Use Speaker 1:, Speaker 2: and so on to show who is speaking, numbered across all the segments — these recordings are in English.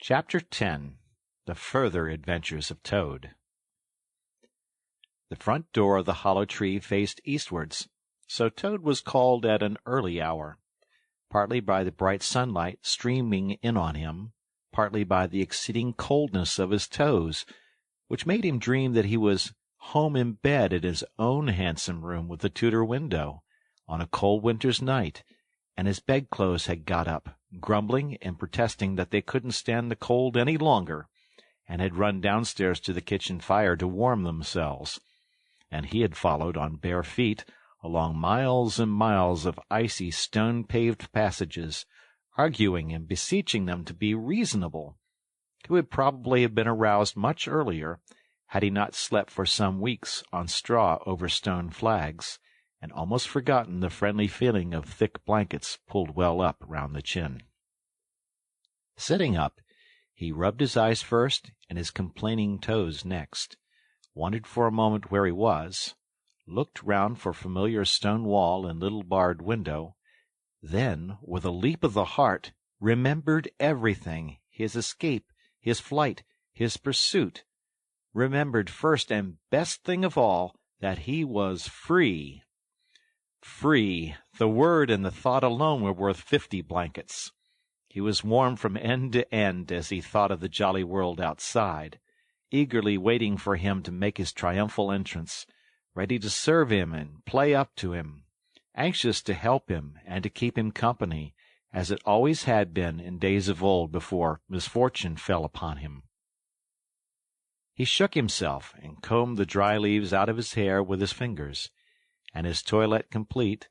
Speaker 1: Chapter 10. The Further Adventures of Toad. The front door of the hollow tree faced eastwards, so Toad was called at an early hour, partly by the bright sunlight streaming in on him, partly by the exceeding coldness of his toes, which made him dream that he was home in bed in his own handsome room with the Tudor window, on a cold winter's night, and his bedclothes had got up, grumbling and protesting that they couldn't stand the cold any longer, and had run downstairs to the kitchen fire to warm themselves, and he had followed on bare feet along miles and miles of icy stone-paved passages, arguing and beseeching them to be reasonable. He would probably have been aroused much earlier, had he not slept for some weeks on straw over stone flags, and almost forgotten the friendly feeling of thick blankets pulled well up round the chin. Sitting up, he rubbed his eyes first and his complaining toes next, wondered for a moment where he was, looked round for familiar stone wall and little barred window, then, with a leap of the heart, remembered everything, his escape, his flight, his pursuit, remembered first and best thing of all that he was free. Free! The word and the thought alone were worth 50 blankets. He was warm from end to end as he thought of the jolly world outside, eagerly waiting for him to make his triumphal entrance, ready to serve him and play up to him, anxious to help him and to keep him company, as it always had been in days of old before misfortune fell upon him. He shook himself and combed the dry leaves out of his hair with his fingers, and his toilette complete,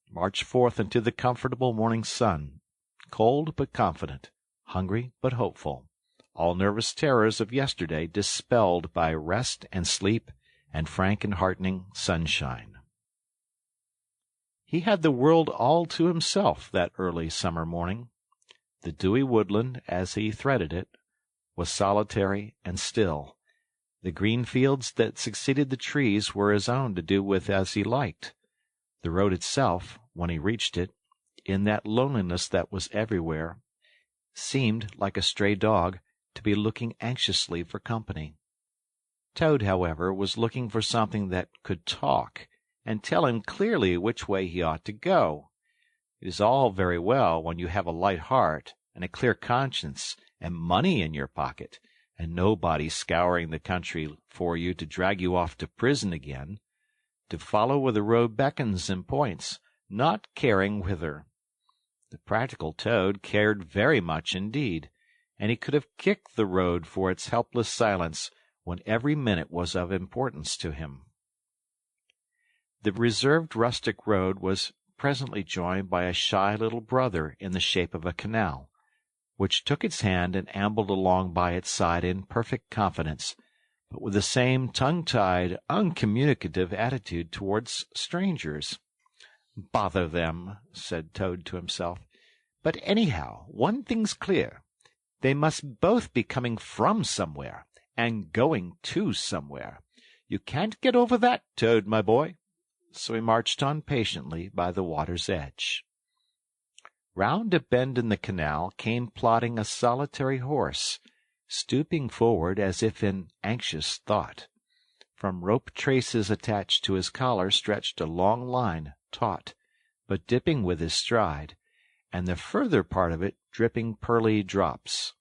Speaker 1: marched forth into the comfortable morning sun, cold but confident, hungry but hopeful, all nervous terrors of yesterday dispelled by rest and sleep and frank and heartening sunshine. He had the world all to himself that early summer morning. The dewy woodland, as he threaded it, was solitary and still. The green fields that succeeded the trees were his own to do with as he liked. The road itself, when he reached it, in that loneliness that was everywhere, seemed, like a stray dog, to be looking anxiously for company. Toad, however, was looking for something that could talk, and tell him clearly which way he ought to go. It is all very well when you have a light heart and a clear conscience and money in your pocket, and nobody scouring the country for you to drag you off to prison again, to follow where the road beckons and points, not caring whither. The practical Toad cared very much indeed, and he could have kicked the road for its helpless silence when every minute was of importance to him. The reserved rustic road was presently joined by a shy little brother in the shape of a canal, which took its hand and ambled along by its side in perfect confidence, but with the same tongue-tied, uncommunicative attitude towards strangers. "Bother them," said Toad to himself. "But anyhow, one thing's clear. They must both be coming from somewhere, and going to somewhere. You can't get over that, Toad, my boy." So he marched on patiently by the water's edge. Round a bend in the canal came plodding a solitary horse, stooping forward as if in anxious thought. From rope traces attached to his collar stretched a long line, taut, but dipping with his stride, and the further part of it dripping pearly drops.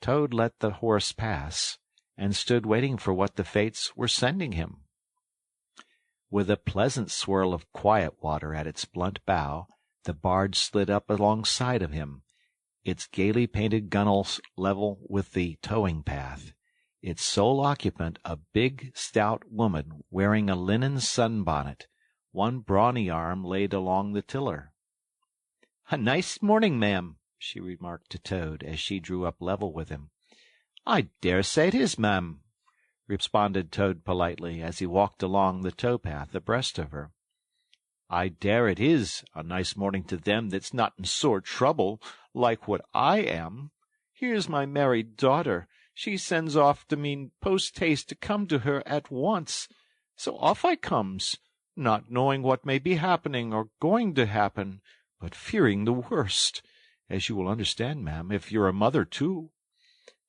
Speaker 1: Toad let the horse pass, and stood waiting for what the fates were sending him. With a pleasant swirl of quiet water at its blunt bow, the barge slid up alongside of him, its gaily painted gunwales level with the towing path, its sole occupant a big, stout woman wearing a linen sunbonnet, one brawny arm laid along the tiller. "A nice morning, ma'am," she remarked to Toad as she drew up level with him. "I dare say it is, ma'am," responded Toad politely as he walked along the tow-path abreast of her. "I dare it is a nice morning to them that's not in sore trouble, like what I am. Here's my married daughter. She sends off to me post-haste to come to her at once. So off I comes, not knowing what may be happening or going to happen, but fearing the worst, as you will understand, ma'am, if you're a mother too.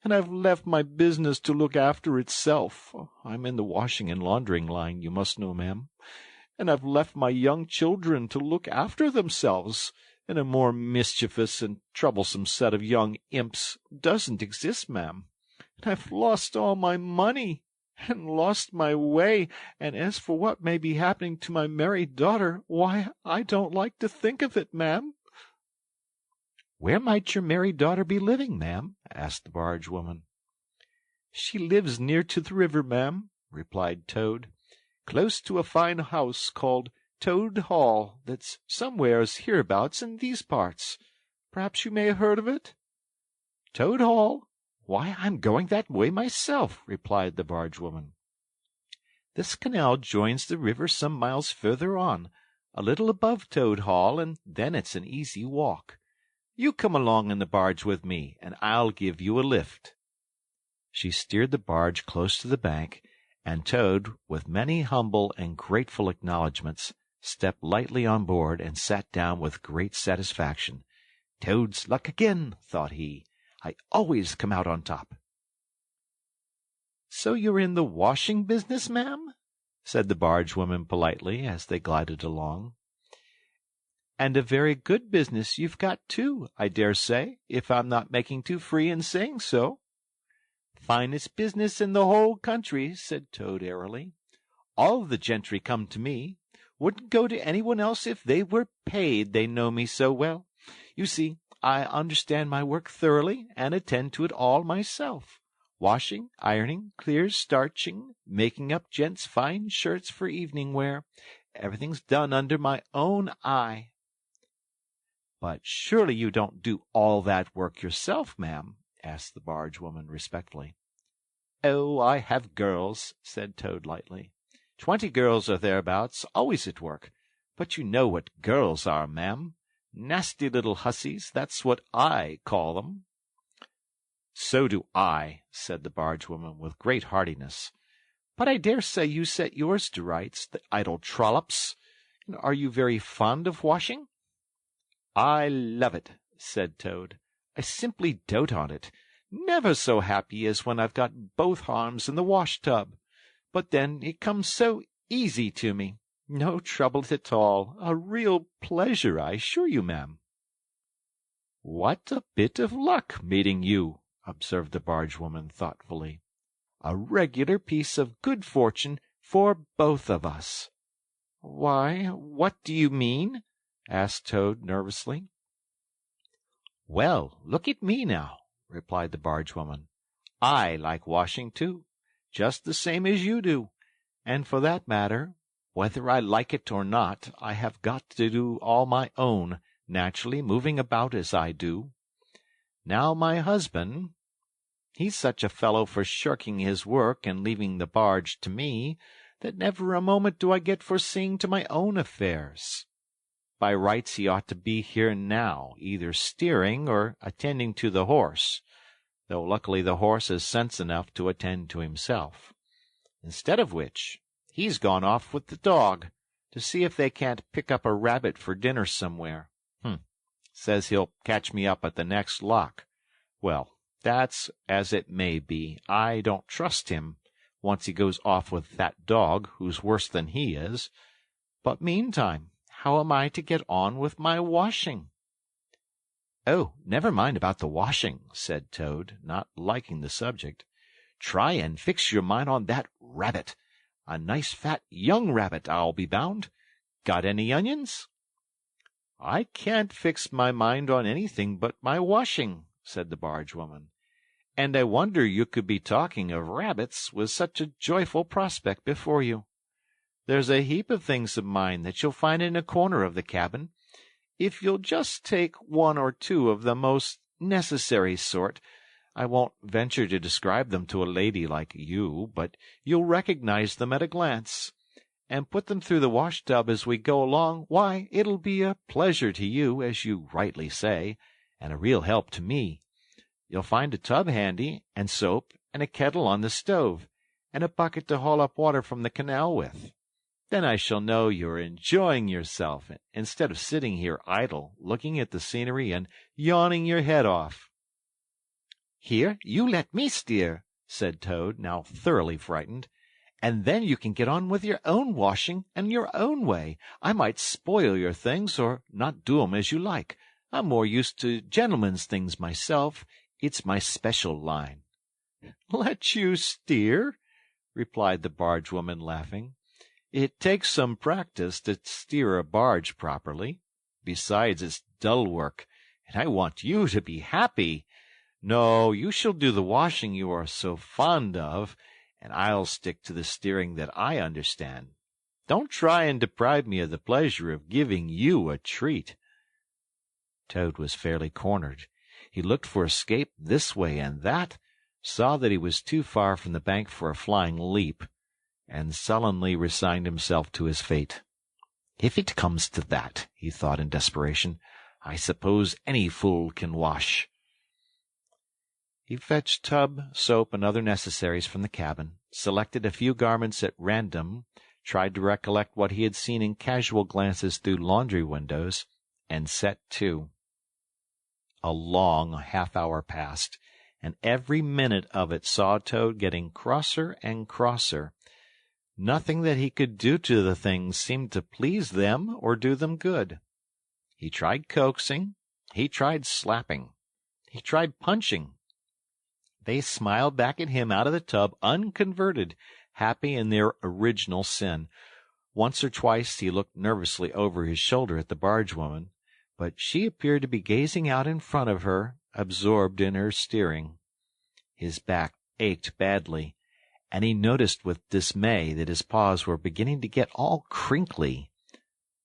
Speaker 1: and I've left my business to look after itself. I'm in the washing and laundering line, you must know, ma'am, and I've left my young children to look after themselves, and a more mischievous and troublesome set of young imps doesn't exist, ma'am. And I've lost all my money, and lost my way, and as for what may be happening to my married daughter, why, I don't like to think of it, ma'am." "Where might your married daughter be living, ma'am?" asked the barge woman. "She lives near to the river, ma'am," replied Toad, "close to a fine house called Toad Hall that's somewheres hereabouts in these parts. Perhaps you may have heard of it?" "Toad Hall? Why, I'm going that way myself," replied the barge woman. "This canal joins the river some miles further on, a little above Toad Hall, and then it's an easy walk. You come along in the barge with me, and I'll give you a lift." She steered the barge close to the bank, and Toad, with many humble and grateful acknowledgments, stepped lightly on board and sat down with great satisfaction. "Toad's luck again," thought he. "I always come out on top." "So you're in the washing business, ma'am?" said the barge woman politely as they glided along. "And a very good business you've got, too, I dare say, if I'm not making too free in saying so." "Finest business in the whole country," said Toad airily. "All the gentry come to me. Wouldn't go to anyone else if they were paid, they know me so well. You see, I understand my work thoroughly, and attend to it all myself. Washing, ironing, clear starching, making up gents' fine shirts for evening wear. Everything's done under my own eye." "But surely you don't do all that work yourself, ma'am?" asked the barge woman respectfully. "Oh, I have girls," said Toad lightly. 20 girls or thereabouts, always at work. But you know what girls are, ma'am. Nasty little hussies, that's what I call them." "So do I," said the barge woman with great heartiness. "But I dare say you set yours to rights, the idle trollops. Are you very fond of washing?" "I love it," said Toad. "I simply dote on it. Never so happy as when I've got both arms in the wash-tub. But then it comes so easy to me. No trouble at all. A real pleasure, I assure you, ma'am." "What a bit of luck meeting you," observed the barge woman thoughtfully. "A regular piece of good fortune for both of us." "Why, what do you mean?" asked Toad nervously. "Well, look at me now," replied the barge woman. "I like washing, too, just the same as you do. And for that matter, whether I like it or not, I have got to do all my own, naturally moving about as I do. Now my husband, he's such a fellow for shirking his work and leaving the barge to me, that never a moment do I get for seeing to my own affairs. By rights he ought to be here now, either steering or attending to the horse, though luckily the horse has sense enough to attend to himself. Instead of which, he's gone off with the dog, to see if they can't pick up a rabbit for dinner somewhere. Says he'll catch me up at the next lock. Well, that's as it may be. I don't trust him, once he goes off with that dog, who's worse than he is. But meantime, how am I to get on with my washing?" "Oh, never mind about the washing," said Toad, not liking the subject. "Try and fix your mind on that rabbit. A nice fat young rabbit, I'll be bound. Got any onions?" "I can't fix my mind on anything but my washing," said the barge woman. "And I wonder you could be talking of rabbits with such a joyful prospect before you. There's a heap of things of mine that you'll find in a corner of the cabin. If you'll just take one or two of the most necessary sort, I won't venture to describe them to a lady like you, but you'll recognize them at a glance, and put them through the wash-tub as we go along, why, it'll be a pleasure to you, as you rightly say, and a real help to me. You'll find a tub handy, and soap, and a kettle on the stove, and a bucket to haul up water from the canal with. Then I shall know you're enjoying yourself, instead of sitting here idle, looking at the scenery and yawning your head off." "Here, you let me steer," said Toad, now thoroughly frightened, "and then you can get on with your own washing and your own way. I might spoil your things, or not do 'em as you like. I'm more used to gentlemen's things myself. It's my special line." "Let you steer?" replied the barge woman, laughing. "It takes some practice to steer a barge properly. Besides, it's dull work, and I want you to be happy. No, you shall do the washing you are so fond of, and I'll stick to the steering that I understand. Don't try and deprive me of the pleasure of giving you a treat." Toad was fairly cornered. He looked for escape this way and that, saw that he was too far from the bank for a flying leap, and sullenly resigned himself to his fate. "If it comes to that," he thought in desperation, "I suppose any fool can wash." He fetched tub, soap, and other necessaries from the cabin, selected a few garments at random, tried to recollect what he had seen in casual glances through laundry windows, and set to. A long half-hour passed, and every minute of it saw Toad getting crosser and crosser. Nothing that he could do to the things seemed to please them or do them good. He tried coaxing, he tried slapping, he tried punching. They smiled back at him out of the tub unconverted, happy in their original sin. Once or twice he looked nervously over his shoulder at the barge woman, but she appeared to be gazing out in front of her, absorbed in her steering. His back ached badly, and he noticed with dismay that his paws were beginning to get all crinkly.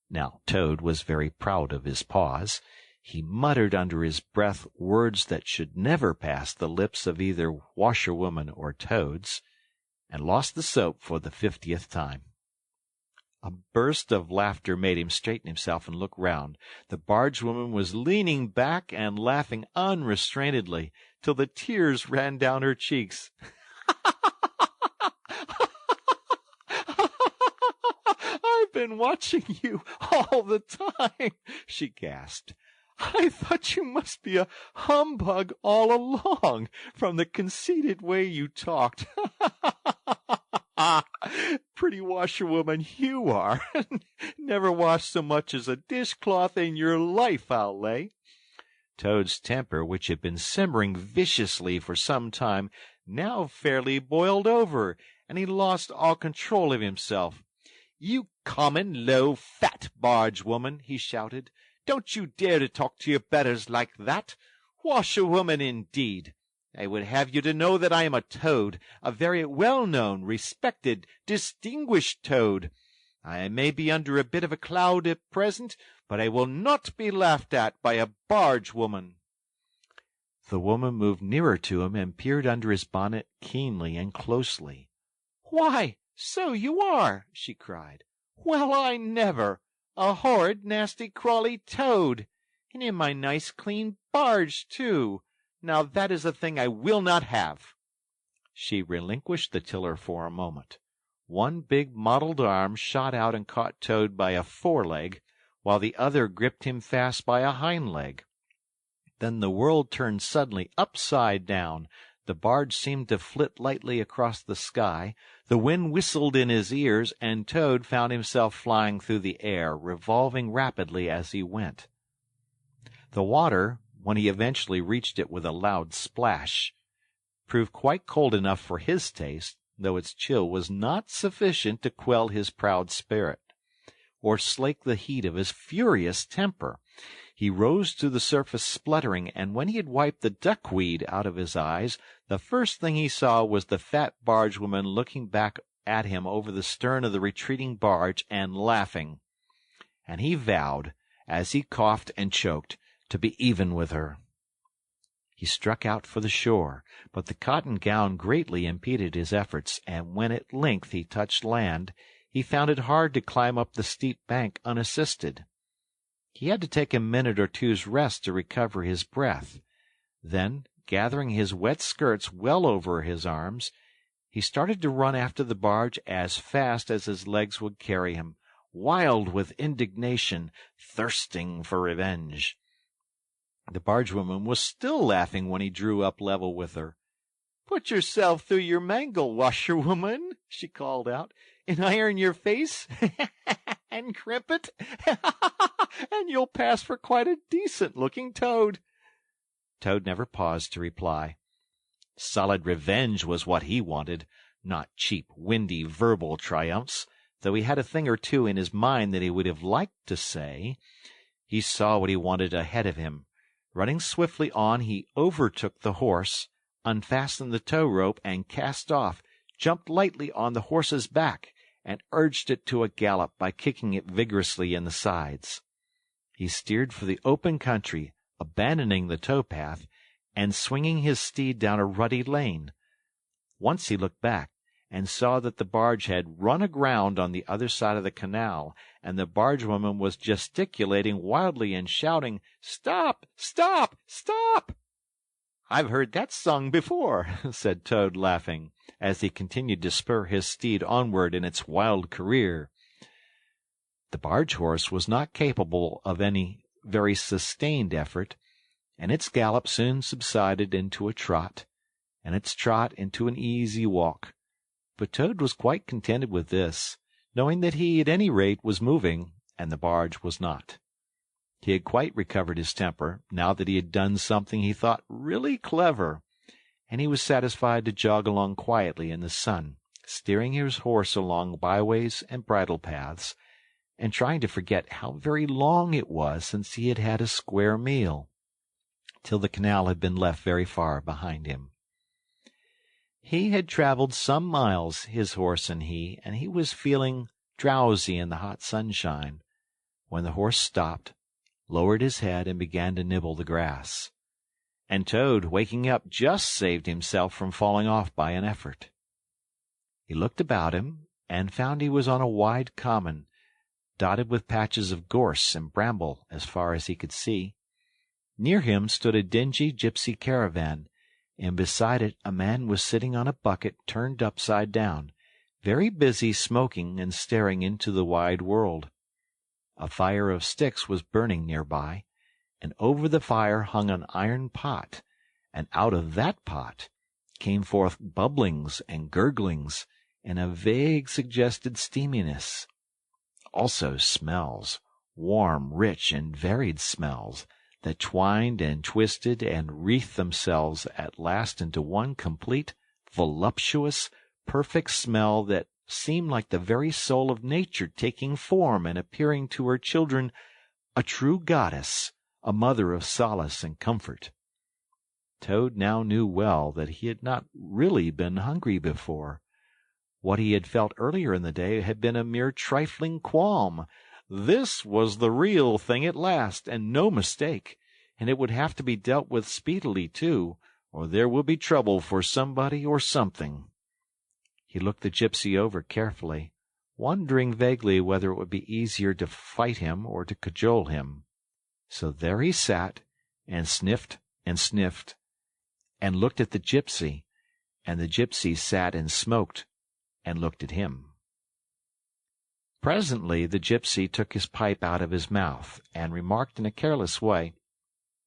Speaker 1: Now Toad was very proud of his paws. He muttered under his breath words that should never pass the lips of either washerwoman or Toads, and lost the soap for the 50th time. A burst of laughter made him straighten himself and look round. The bargewoman was leaning back and laughing unrestrainedly, till the tears ran down her cheeks. "I've been watching you all the time," she gasped. "I thought you must be a humbug all along, from the conceited way you talked. Pretty washerwoman you are. Never washed so much as a dishcloth in your life, I'll lay." Toad's temper, which had been simmering viciously for some time, now fairly boiled over, and he lost all control of himself. "You common, low, fat barge-woman," he shouted. "Don't you dare to talk to your betters like that. Washerwoman, indeed! I would have you to know that I am a Toad, a very well-known, respected, distinguished Toad. I may be under a bit of a cloud at present, but I will not be laughed at by a barge-woman." The woman moved nearer to him and peered under his bonnet keenly and closely. "Why, so you are!" she cried. "Well, I never! A horrid, nasty, crawly Toad! And in my nice, clean barge, too! Now that is a thing I will not have." She relinquished the tiller for a moment. One big mottled arm shot out and caught Toad by a foreleg, while the other gripped him fast by a hind leg. Then the world turned suddenly upside down. The barge seemed to flit lightly across the sky. The wind whistled in his ears, and Toad found himself flying through the air, revolving rapidly as he went. The water, when he eventually reached it with a loud splash, proved quite cold enough for his taste, though its chill was not sufficient to quell his proud spirit, or slake the heat of his furious temper. He rose to the surface spluttering, and when he had wiped the duckweed out of his eyes, the first thing he saw was the fat bargewoman looking back at him over the stern of the retreating barge and laughing. And he vowed, as he coughed and choked, to be even with her. He struck out for the shore, but the cotton gown greatly impeded his efforts, and when at length he touched land, he found it hard to climb up the steep bank unassisted. He had to take a minute or two's rest to recover his breath. Then, gathering his wet skirts well over his arms, he started to run after the barge as fast as his legs would carry him, wild with indignation, thirsting for revenge. The bargewoman was still laughing when he drew up level with her. "Put yourself through your mangle, washerwoman," she called out, "and iron your face and crimp it, and you'll pass for quite a decent-looking toad." Toad never paused to reply. Solid revenge was what he wanted, not cheap, windy, verbal triumphs, though he had a thing or two in his mind that he would have liked to say. He saw what he wanted ahead of him. Running swiftly on, he overtook the horse, unfastened the tow rope, and cast off, jumped lightly on the horse's back, and urged it to a gallop by kicking it vigorously in the sides. He steered for the open country, abandoning the tow-path, and swinging his steed down a rutty lane. Once he looked back, and saw that the barge had run aground on the other side of the canal, and the bargewoman was gesticulating wildly and shouting, "Stop! Stop! Stop!" "I've heard that sung before," said Toad, laughing, as he continued to spur his steed onward in its wild career. The barge-horse was not capable of any very sustained effort, and its gallop soon subsided into a trot, and its trot into an easy walk. But Toad was quite contented with this, knowing that he, at any rate, was moving, and the barge was not. He had quite recovered his temper, now that he had done something he thought really clever, and he was satisfied to jog along quietly in the sun, steering his horse along byways and bridle paths, and trying to forget how very long it was since he had had a square meal, till the canal had been left very far behind him. He had traveled some miles, his horse and he was feeling drowsy in the hot sunshine, when the horse stopped, lowered his head, and began to nibble the grass. And Toad, waking up, just saved himself from falling off by an effort. He looked about him, and found he was on a wide common, dotted with patches of gorse and bramble as far as he could see. Near him stood a dingy gypsy caravan, and beside it a man was sitting on a bucket turned upside down, very busy smoking and staring into the wide world. A fire of sticks was burning near by, and over the fire hung an iron pot, and out of that pot came forth bubblings and gurglings, and a vague suggested steaminess. Also smells, warm, rich, and varied smells, that twined and twisted and wreathed themselves at last into one complete, voluptuous, perfect smell that seemed like the very soul of nature taking form and appearing to her children a true goddess, a mother of solace and comfort. Toad now knew well that he had not really been hungry before. What he had felt earlier in the day had been a mere trifling qualm. This was the real thing at last, and no mistake, and it would have to be dealt with speedily, too, or there would be trouble for somebody or something. He looked the gypsy over carefully, wondering vaguely whether it would be easier to fight him or to cajole him. So there he sat, and sniffed, and looked at the gypsy, and the gypsy sat and smoked, and looked at him. Presently the gypsy took his pipe out of his mouth, and remarked in a careless way,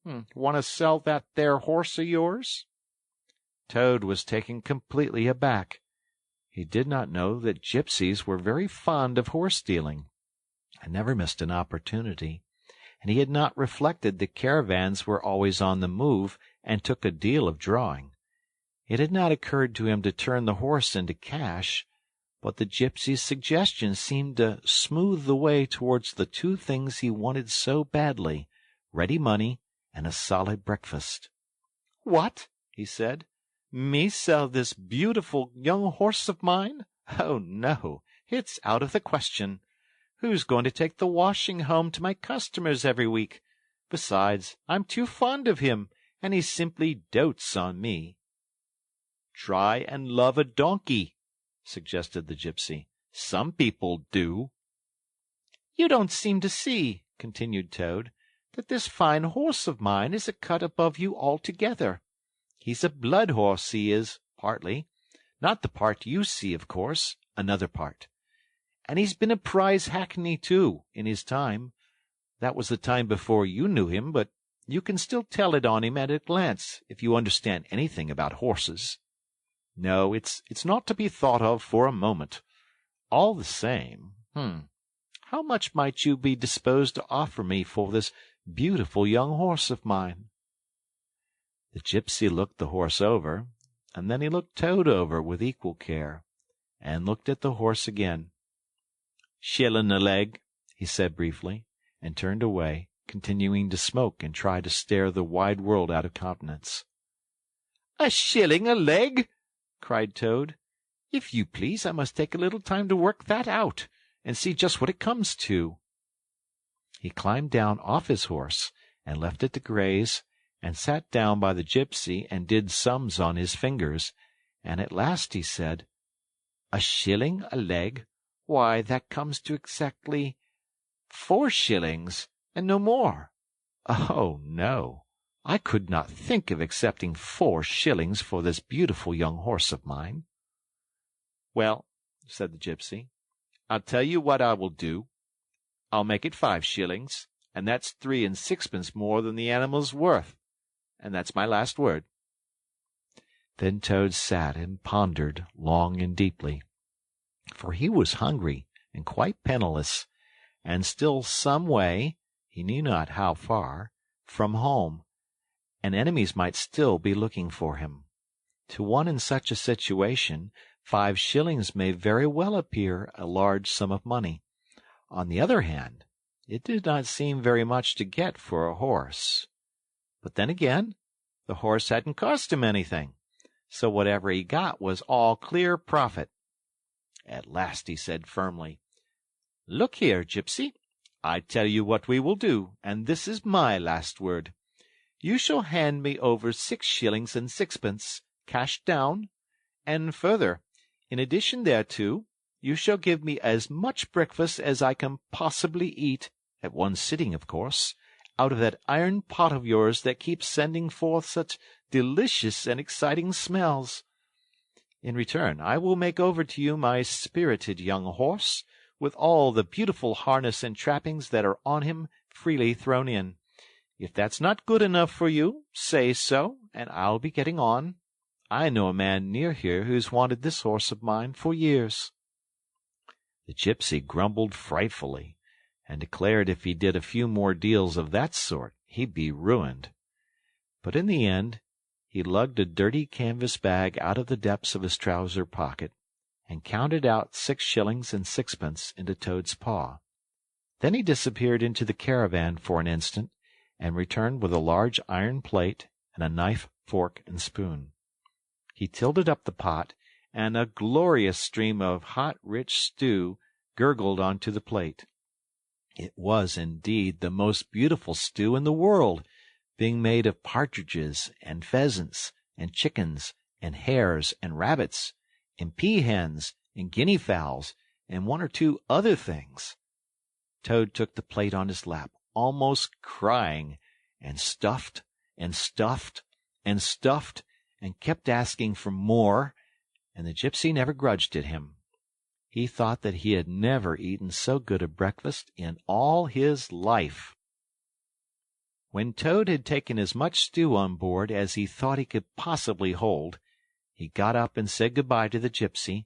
Speaker 1: "Want to sell that there horse of yours?" Toad was taken completely aback. He did not know that gypsies were very fond of horse-stealing, and never missed an opportunity, and he had not reflected that caravans were always on the move and took a deal of drawing. It had not occurred to him to turn the horse into cash, but the gypsy's suggestion seemed to smooth the way towards the two things he wanted so badly, ready money and a solid breakfast. "What?" he said. "Me sell this beautiful young horse of mine? Oh, no, it's out of the question. Who's going to take the washing home to my customers every week? Besides, I'm too fond of him, and he simply dotes on me." "Try and love a donkey," suggested the gypsy. "Some people do." "You don't seem to see," continued Toad, "that this fine horse of mine is a cut above you altogether. He's a blood horse, he is, partly. Not the part you see, of course, another part. And he's been a prize hackney, too, in his time. That was the time before you knew him, but you can still tell it on him at a glance, if you understand anything about horses. No, it's not to be thought of for a moment. All the same, how much might you be disposed to offer me for this beautiful young horse of mine?" The gypsy looked the horse over, and then he looked Toad over with equal care, and looked at the horse again. "Shillin' a leg," he said briefly, and turned away, continuing to smoke and try to stare the wide world out of countenance. "A shilling a leg!" cried Toad. "If you please, I must take a little time to work that out, and see just what it comes to." He climbed down off his horse, and left it to graze, and sat down by the gypsy and did sums on his fingers, and at last he said, "A shilling a leg? Why, that comes to exactly 4 shillings, and no more. Oh, no, I could not think of accepting 4 shillings for this beautiful young horse of mine." "Well," said the gypsy, "I'll tell you what I will do. I'll make it 5 shillings, and that's 3 and 6pence more than the animal's worth, and that's my last word." Then Toad sat and pondered long and deeply, for he was hungry and quite penniless, and still some way, he knew not how far, from home, and enemies might still be looking for him. To one in such a situation, 5 shillings may very well appear a large sum of money. On the other hand, it did not seem very much to get for a horse. But then again, the horse hadn't cost him anything, so whatever he got was all clear profit. At last he said firmly, "Look here, gypsy, I tell you what we will do, and this is my last word. You shall hand me over 6 shillings and 6pence, cash down, and further, in addition thereto, you shall give me as much breakfast as I can possibly eat, at one sitting, of course, out of that iron pot of yours that keeps sending forth such delicious and exciting smells. In return, I will make over to you my spirited young horse, with all the beautiful harness and trappings that are on him freely thrown in. If that's not good enough for you, say so, and I'll be getting on. I know a man near here who's wanted this horse of mine for years." The gypsy grumbled frightfully, and declared if he did a few more deals of that sort, he'd be ruined. But in the end, he lugged a dirty canvas bag out of the depths of his trouser pocket, and counted out 6 shillings and 6pence into Toad's paw. Then he disappeared into the caravan for an instant, and returned with a large iron plate and a knife, fork, and spoon. He tilted up the pot, and a glorious stream of hot, rich stew gurgled onto the plate. It was indeed the most beautiful stew in the world, being made of partridges and pheasants and chickens and hares and rabbits and peahens and guinea fowls and 1 or 2 other things. Toad took the plate on his lap, almost crying, and stuffed and stuffed and stuffed, and kept asking for more, and the gypsy never grudged it him. He thought that he had never eaten so good a breakfast in all his life. When Toad had taken as much stew on board as he thought he could possibly hold, he got up and said good-bye to the gypsy,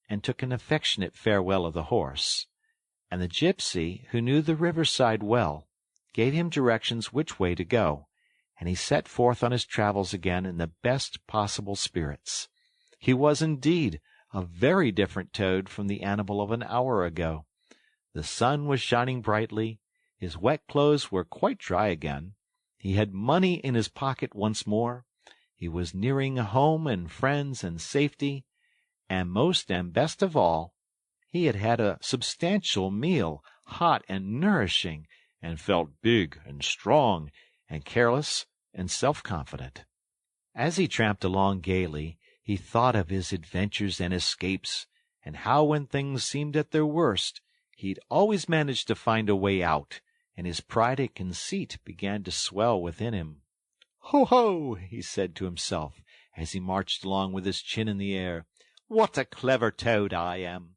Speaker 1: and took an affectionate farewell of the horse. And the gypsy, who knew the riverside well, gave him directions which way to go, and he set forth on his travels again in the best possible spirits. He was indeed a very different Toad from the animal of an hour ago. The sun was shining brightly, his wet clothes were quite dry again, he had money in his pocket once more, he was nearing home and friends and safety, and most and best of all, he had had a substantial meal, hot and nourishing, and felt big and strong and careless and self-confident. As he tramped along gaily, he thought of his adventures and escapes, and how when things seemed at their worst, he'd always managed to find a way out, and his pride and conceit began to swell within him. "Ho, ho!" he said to himself, as he marched along with his chin in the air. "What a clever Toad I am!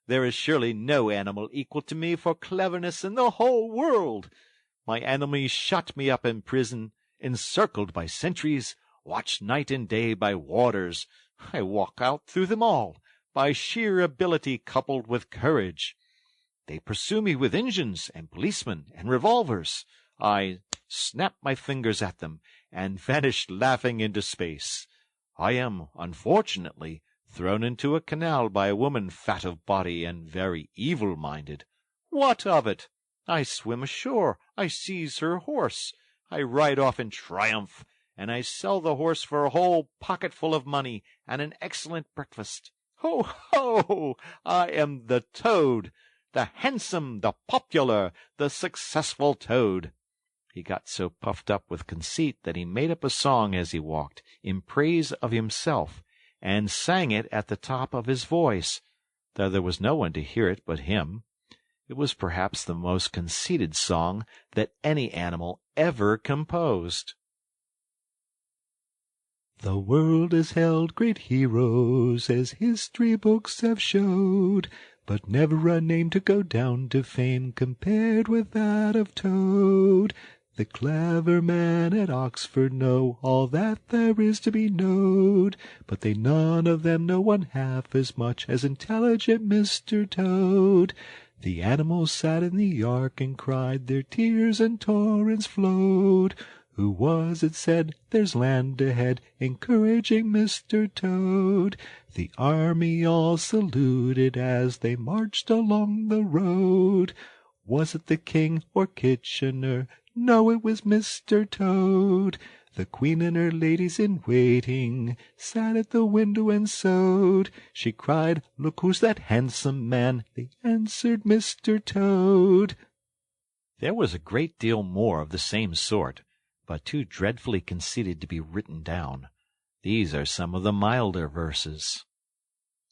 Speaker 1: There is surely no animal equal to me for cleverness in the whole world. My enemies shut me up in prison, encircled by sentries, watched night and day by warders. I walk out through them all, by sheer ability coupled with courage. They pursue me with engines and policemen and revolvers. I snap my fingers at them and vanish laughing into space. I am, unfortunately, thrown into a canal by a woman fat of body and very evil-minded. What of it? I swim ashore, I seize her horse, I ride off in triumph, and I sell the horse for a whole pocketful of money and an excellent breakfast. Ho, ho! I am the Toad, the handsome, the popular, the successful Toad. He got so puffed up with conceit that he made up a song as he walked, in praise of himself, and sang it at the top of his voice, though there was no one to hear it but him. It was perhaps the most conceited song that any animal ever composed.
Speaker 2: The world has held great heroes, as history books have showed, but never a name to go down to fame compared with that of Toad. The clever men at Oxford know all that there is to be knowed, but they none of them know one half as much as intelligent Mr. Toad. The animals sat in the ark and cried, their tears and torrents flowed. Who was it said, "There's land ahead," encouraging Mr. Toad? The army all saluted as they marched along the road. Was it the King or Kitchener? No, it was Mr. Toad. The Queen and her ladies in waiting sat at the window and sewed. She cried, "Look who's that handsome man?" They answered, "Mr. Toad."
Speaker 1: There was a great deal more of the same sort, but too dreadfully conceited to be written down. These are some of the milder verses.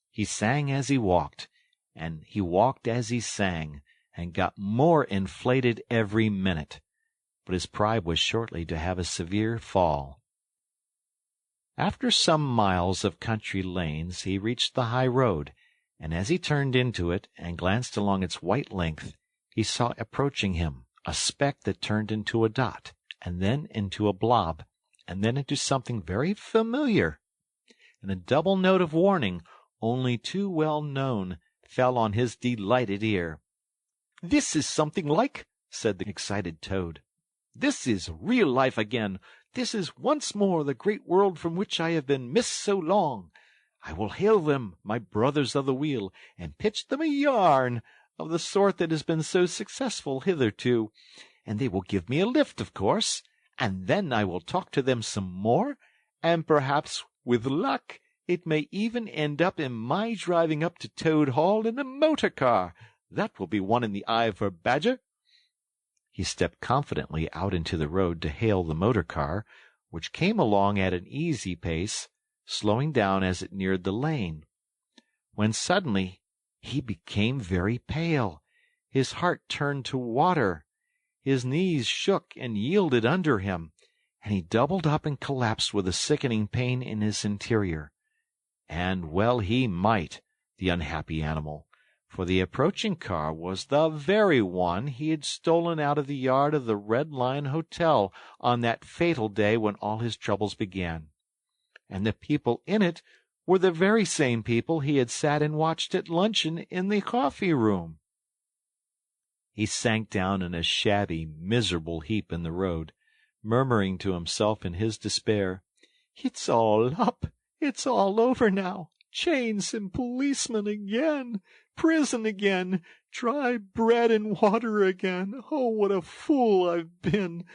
Speaker 1: He sang as he walked, and he walked as he sang, and got more inflated every minute. But his pride was shortly to have a severe fall. After some miles of country lanes he reached the high road, and as he turned into it and glanced along its white length, he saw approaching him a speck that turned into a dot, and then into a blob, and then into something very familiar. And a double note of warning, only too well known, fell on his delighted ear. "This is something like," said the excited Toad. "This is real life again. This is once more the great world from which I have been missed so long. I will hail them, my brothers of the wheel, and pitch them a yarn of the sort that has been so successful hitherto, and they will give me a lift, of course, and then I will talk to them some more, and perhaps, with luck, it may even end up in my driving up to Toad Hall in a motor car. That will be one in the eye for Badger." He stepped confidently out into the road to hail the motor car, which came along at an easy pace, slowing down as it neared the lane, when suddenly he became very pale. His heart turned to water. His knees shook and yielded under him, and he doubled up and collapsed with a sickening pain in his interior. And well he might, the unhappy animal, for the approaching car was the very one he had stolen out of the yard of the Red Lion Hotel on that fatal day when all his troubles began. And the people in it were the very same people he had sat and watched at luncheon in the coffee-room. He sank down in a shabby, miserable heap in the road, murmuring to himself in his despair, "It's all up. It's all over now. Chains and policemen again. Prison again. Dry bread and water again. Oh, what a fool I've been!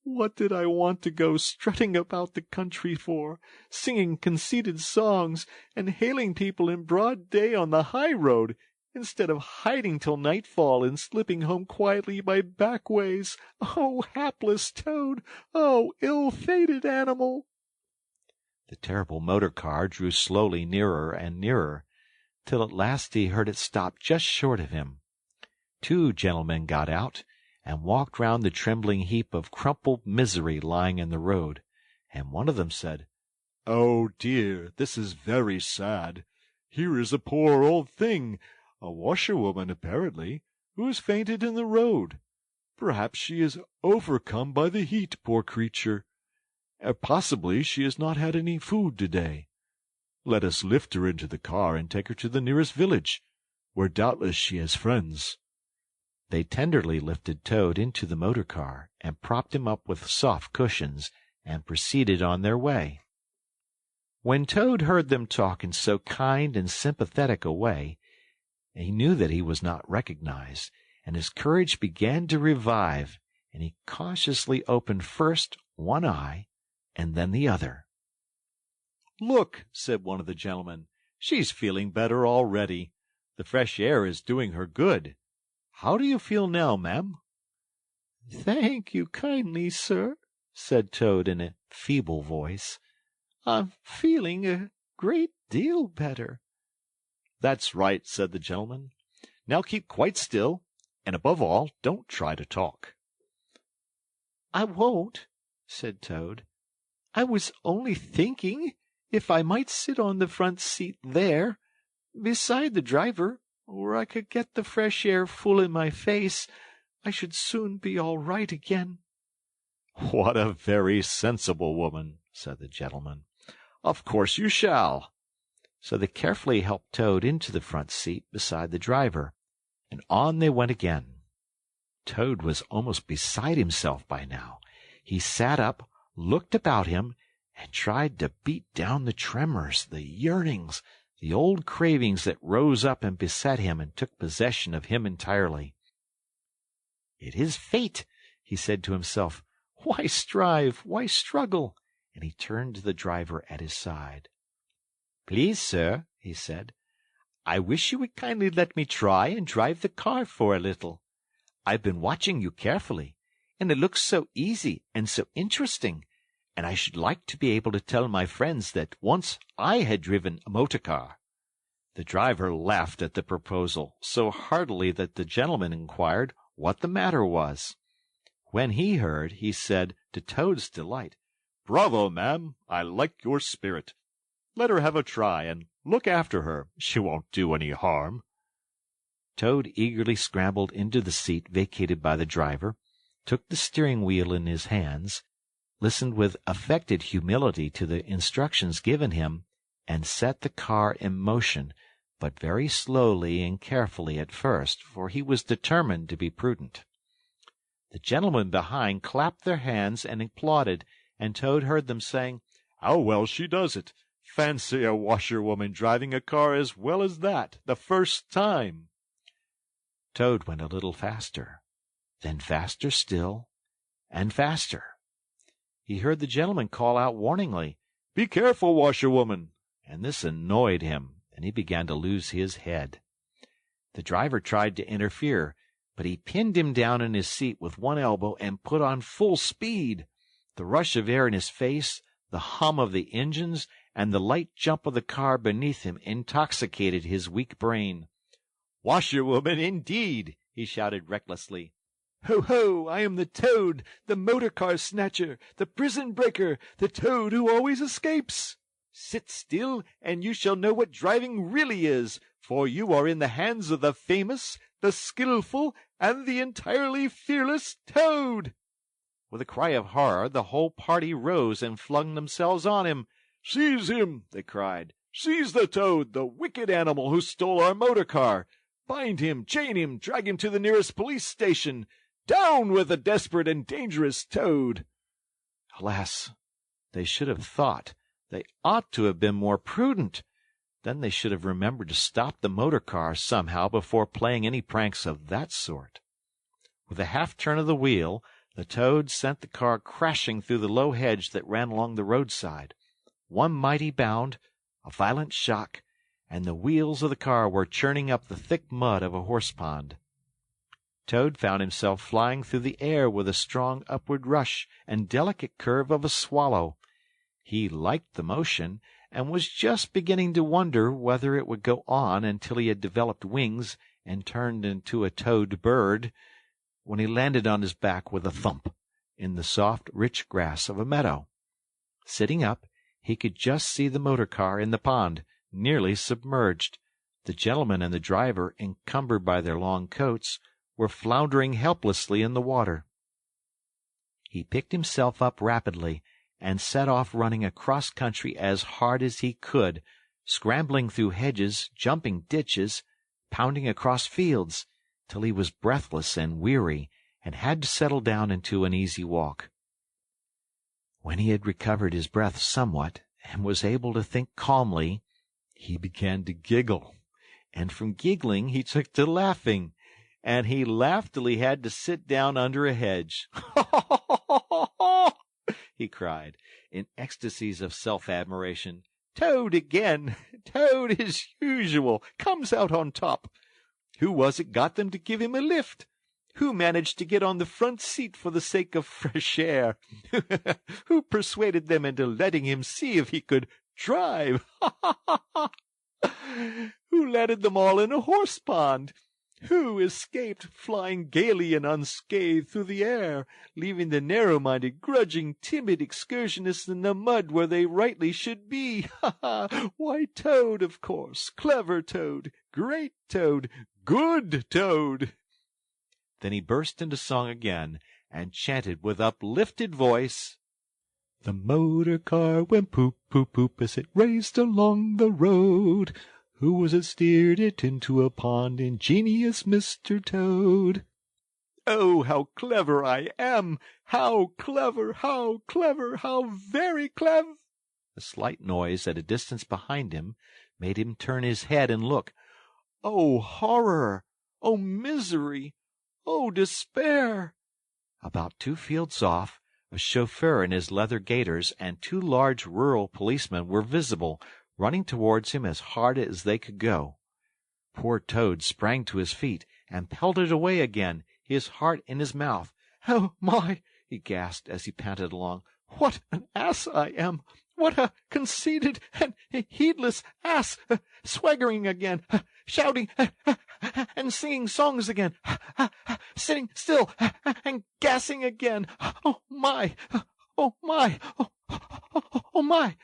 Speaker 1: What did I want to go strutting about the country for, singing conceited songs, and hailing people in broad day on the high road, instead of hiding till nightfall and slipping home quietly by back ways? Oh, hapless Toad! Oh, ill-fated animal!" The terrible motor car drew slowly nearer and nearer, till at last he heard it stop just short of him. Two gentlemen got out and walked round the trembling heap of crumpled misery lying in the road, and one of them said,
Speaker 2: "Oh, dear, this is very sad. Here is a poor old thing, a washerwoman apparently, who has fainted in the road. Perhaps she is overcome by the heat, poor creature. Possibly she has not had any food today. Let us lift her into the car and take her to the nearest village, where doubtless she has friends."
Speaker 1: They tenderly lifted Toad into the motor car and propped him up with soft cushions and proceeded on their way. When Toad heard them talk in so kind and sympathetic a way, he knew that he was not recognized, and his courage began to revive, and he cautiously opened first one eye and then the other. "Look," said one of the gentlemen, "she's feeling better already. The fresh air is doing her good. How do you feel now, ma'am?" "Thank you kindly, sir," said Toad in a feeble voice. "I'm feeling a great deal better." "That's right," said the gentleman. "Now keep quite still, and above all, don't try to talk." "I won't," said Toad. "I was only thinking if I might sit on the front seat there, beside the driver, where I could get the fresh air full in my face, I should soon be all right again."
Speaker 2: "What a very sensible woman," said the gentleman. "Of course you shall."
Speaker 1: So they carefully helped Toad into the front seat beside the driver, and on they went again. Toad was almost beside himself by now. He sat up, looked about him, and tried to beat down the tremors, the yearnings, the old cravings that rose up and beset him and took possession of him entirely. "It is fate," he said to himself. "Why strive? Why struggle?" And he turned to the driver at his side. "Please, sir," he said, "I wish you would kindly let me try and drive the car for a little. I've been watching you carefully, and it looks so easy and so interesting, and I should like to be able to tell my friends that once I had driven a motor car." The driver laughed at the proposal so heartily that the gentleman inquired what the matter was. When he heard, he said, to Toad's delight, "Bravo, ma'am! I like your spirit. Let her have a try, and look after her. She won't do any harm." Toad eagerly scrambled into the seat vacated by the driver, took the steering wheel in his hands, listened with affected humility to the instructions given him, and set the car in motion, but very slowly and carefully at first, for he was determined to be prudent. The gentlemen behind clapped their hands and applauded, and Toad heard them saying, "How well she does it! Fancy a washerwoman driving a car as well as that, the first time!" Toad went a little faster, then faster still, and faster. He heard the gentleman call out warningly, "Be careful, washerwoman!" and this annoyed him, and he began to lose his head. The driver tried to interfere, but he pinned him down in his seat with one elbow and put on full speed. The rush of air in his face, the hum of the engines, and the light jump of the car beneath him intoxicated his weak brain. "Washerwoman, indeed!" he shouted recklessly. "Ho, ho! I am the Toad, the motor-car snatcher, the prison-breaker, the Toad who always escapes. Sit still, and you shall know what driving really is, for you are in the hands of the famous, the skillful, and the entirely fearless Toad." With a cry of horror, the whole party rose and flung themselves on him. "Seize him!" they cried. "Seize the Toad, the wicked animal who stole our motor-car! Bind him, chain him, drag him to the nearest police station! Down with the desperate and dangerous Toad!" Alas, they should have thought. They ought to have been more prudent. Then they should have remembered to stop the motor-car somehow before playing any pranks of that sort. With a half-turn of the wheel, the Toad sent the car crashing through the low hedge that ran along the roadside. One mighty bound, a violent shock, and the wheels of the car were churning up the thick mud of a horse-pond. Toad found himself flying through the air with a strong upward rush and delicate curve of a swallow. He liked the motion, and was just beginning to wonder whether it would go on until he had developed wings and turned into a toad bird, when he landed on his back with a thump in the soft, rich grass of a meadow. Sitting up, he could just see the motor-car in the pond, nearly submerged. The gentleman and the driver, encumbered by their long coats, were floundering helplessly in the water. He picked himself up rapidly and set off running across country as hard as he could, scrambling through hedges, jumping ditches, pounding across fields, till he was breathless and weary and had to settle down into an easy walk. When he had recovered his breath somewhat and was able to think calmly, he began to giggle, and from giggling he took to laughing, and he laughed till he had to sit down under a hedge. He cried, in ecstasies of self-admiration. Toad again! Toad, as usual, comes out on top. Who was it got them to give him a lift? Who managed to get on the front seat for the sake of fresh air? Who persuaded them into letting him see if he could drive? Who landed them all in a horse pond? Who escaped flying gaily and unscathed through the air, leaving the narrow-minded, grudging, timid excursionists in the mud where they rightly should be? Why, Toad, of course. Clever Toad, great Toad, good Toad. Then he burst into song again, and chanted with uplifted voice,
Speaker 2: The motor car went poop, poop, poop as it raced along the road. Who was it steered it into a pond? Ingenious Mr. Toad.
Speaker 1: Oh, how clever I am! How clever, how clever, how very clever! A slight noise at a distance behind him made him turn his head and look. Oh, horror! Oh, misery! Oh, despair! About 2 fields off, a chauffeur in his leather gaiters and 2 large rural policemen were visible, running towards him as hard as they could go. Poor Toad sprang to his feet and pelted away again, his heart in his mouth. "Oh, my!" he gasped as he panted along. "What an ass I am! What a conceited and heedless ass! Swaggering again, shouting and singing songs again, sitting still and gassing again. Oh, my! Oh, my! Oh, my!"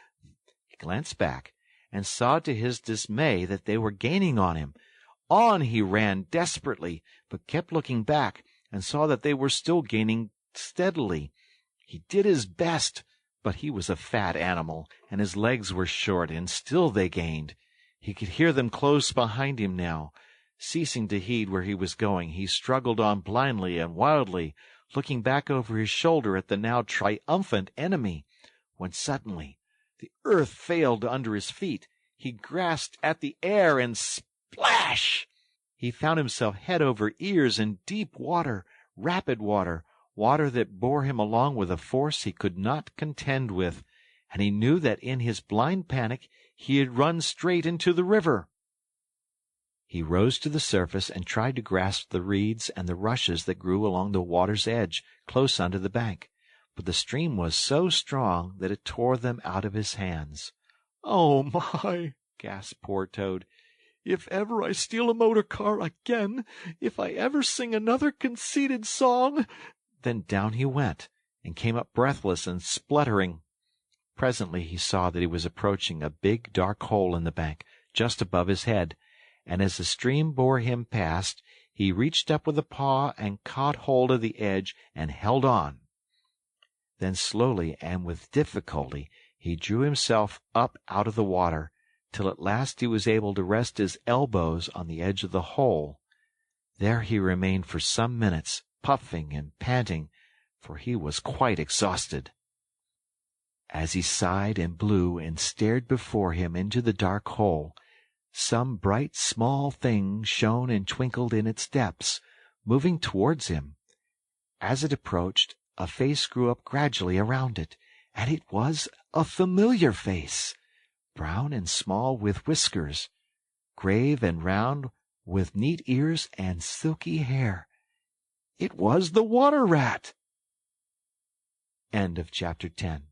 Speaker 1: He glanced back and saw to his dismay that they were gaining on him. On he ran desperately, but kept looking back and saw that they were still gaining steadily. He did his best, but he was a fat animal, and his legs were short, and still they gained. He could hear them close behind him now. Ceasing to heed where he was going, he struggled on blindly and wildly, looking back over his shoulder at the now triumphant enemy, when suddenly the earth failed under his feet. He grasped at the air, and splash! He found himself head over ears in deep water, rapid water, water that bore him along with a force he could not contend with, and he knew that in his blind panic he had run straight into the river. He rose to the surface and tried to grasp the reeds and the rushes that grew along the water's edge, close under the bank. But the stream was so strong that it tore them out of his hands. "Oh, my!" gasped poor Toad. "If ever I steal a motor car again, if I ever sing another conceited song—" Then down he went, and came up breathless and spluttering. Presently he saw that he was approaching a big dark hole in the bank, just above his head, and as the stream bore him past, he reached up with a paw and caught hold of the edge and held on. Then slowly and with difficulty he drew himself up out of the water, till at last he was able to rest his elbows on the edge of the hole. There he remained for some minutes, puffing and panting, for he was quite exhausted. As he sighed and blew and stared before him into the dark hole, some bright small thing shone and twinkled in its depths, moving towards him. As it approached, a face grew up gradually around it, and it was a familiar face, brown and small with whiskers, grave and round with neat ears and silky hair. It was the Water Rat. End of Chapter 10.